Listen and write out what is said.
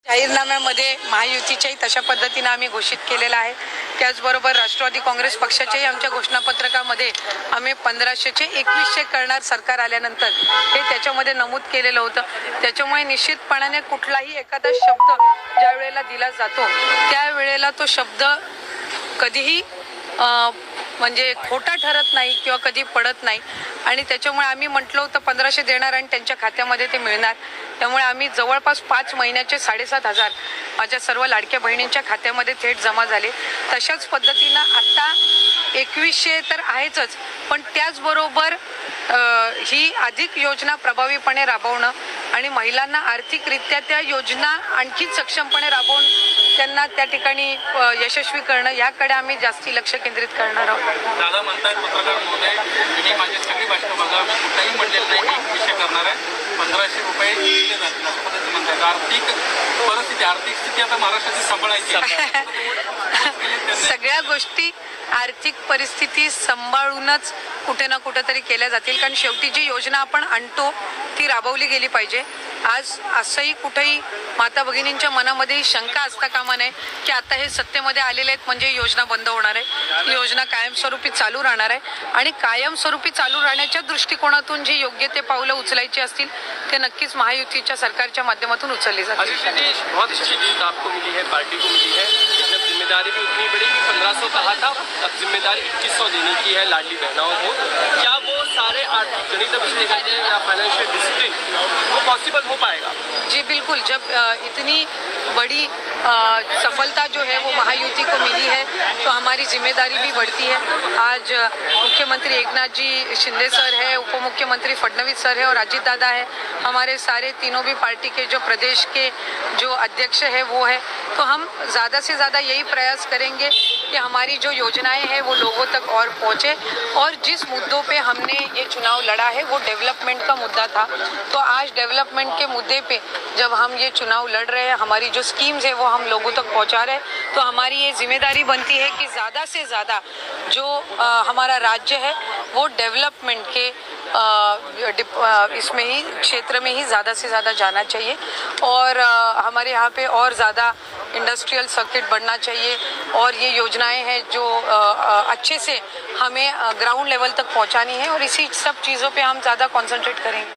जाहीरनाम्यामध्ये महायुतीच्याही तशा पद्धतीने आम्ही घोषित केलेला आहे। त्याचबरोबर राष्ट्रवादी काँग्रेस पक्षाच्याही आमच्या घोषणापत्रकामध्ये आम्ही 1500चे 2100 करणार सरकार आल्यानंतर हे त्याच्यामध्ये नमूद केलेलं होतं। त्याच्यामुळे निश्चितपणाने कुठलाही एखादा शब्द ज्या वेळेला दिला जातो त्यावेळेला तो शब्द कधीही म्हणजे खोटा ठरत नाही किंवा कधी पडत नाही आणि त्याच्यामुळे आम्ही म्हटलं होतं 1500 देणार आणि त्यांच्या खात्यामध्ये ते मिळणार। त्यामुळे आम्ही जवळपास 5 महिन्याचे 7500 माझ्या सर्व लाडक्या बहिणींच्या खात्यामध्ये थेट जमा झाले। तशाच पद्धतीनं आता 2100 तर आहेच, पण त्याचबरोबर ही अधिक योजना प्रभावीपणे राबवणं आणि महिलांना आर्थिकरित्या त्या योजना आणखी सक्षमपणे राबवून त्यांना त्या ठिकाणी यशस्वी करणं याकडे आम्ही जास्ती लक्ष केंद्रित करणार आहोत। दादा म्हणतात पत्रकार महोदय, मी माझी सगळी भाषण बघा, मी कुठलाही म्हणलेलं नाही की विषय करणार आहे, 1500 रुपये दिले जातील असं पद्धतीने म्हणतात। आर्थिक स्थिती आता महाराष्ट्राची सांभाळायची सगळ्या गोष्टी आर्थिक परिस्थिती सांभाळूनच कुठे ना कुठेतरी केल्या जातील, कारण शेवटी जी योजना आपण आणतो ती राबवली गेली पाहिजे। आज असंही कुठेही माता भगिनींच्या मनामध्ये शंका असता कामा नये की आता हे सत्तेमध्ये आलेले आहेत म्हणजे योजना बंद होणार आहे। योजना कायमस्वरूपी चालू राहणार आहे आणि कायमस्वरूपी चालू राहण्याच्या दृष्टिकोनातून जी योग्य ते पावलं उचलायची असतील ते नक्कीच महायुतीच्या सरकारच्या माध्यमातून उचलली जातील। बहुत अच्छी जीत आपको मिली है, पार्टी को मिली है, जब जिम्मेदारी भी उतनी बड़ी 1500 कहा था, अब जिम्मेदारी 2100 देने की है लाडली बहनों को। क्या वो सारे आर्थिक गणित देखा जाए या फाइनेंशियल डिसिप्लिन वो पॉसिबल हो पाएगा? जी बिल्कुल, जब इतनी बड़ी सफलता जो है वो महायुति को मिली है तो हमारी जिम्मेदारी भी बढ़ती है। आज मुख्यमंत्री एकनाथ जी शिंदे सर है, उप मुख्यमंत्री फडणवीस सर है और अजीत दादा है, हमारे सारे तीनों भी पार्टी के जो प्रदेश के जो अध्यक्ष है वो है, तो हम ज़्यादा से ज़्यादा यही प्रयास करेंगे कि हमारी जो योजनाएं हैं वो लोगों तक और पहुँचे। और जिस मुद्दों पे हमने ये चुनाव लड़ा है वो डेवलपमेंट का मुद्दा था, तो आज डेवलपमेंट के मुद्दे पे जब हम ये चुनाव लड़ रहे हैं, हमारी जो स्कीम्स है वो हम लोगों तक पहुंचा रहे हैं, तो हमारी ये जिम्मेदारी बनती है कि ज़्यादा से ज़्यादा जो हमारा राज्य है वो डेवलपमेंट के इसमें ही क्षेत्र में ही ज़्यादा से ज़्यादा जाना चाहिए और हमारे यहाँ पे और ज़्यादा इंडस्ट्रियल सर्किट बढ़ना चाहिए और ये योजनाएं हैं जो अच्छे से हमें ग्राउंड लेवल तक पहुँचानी है और इसी सब चीज़ों पे हम ज़्यादा कॉन्सेंट्रेट करेंगे।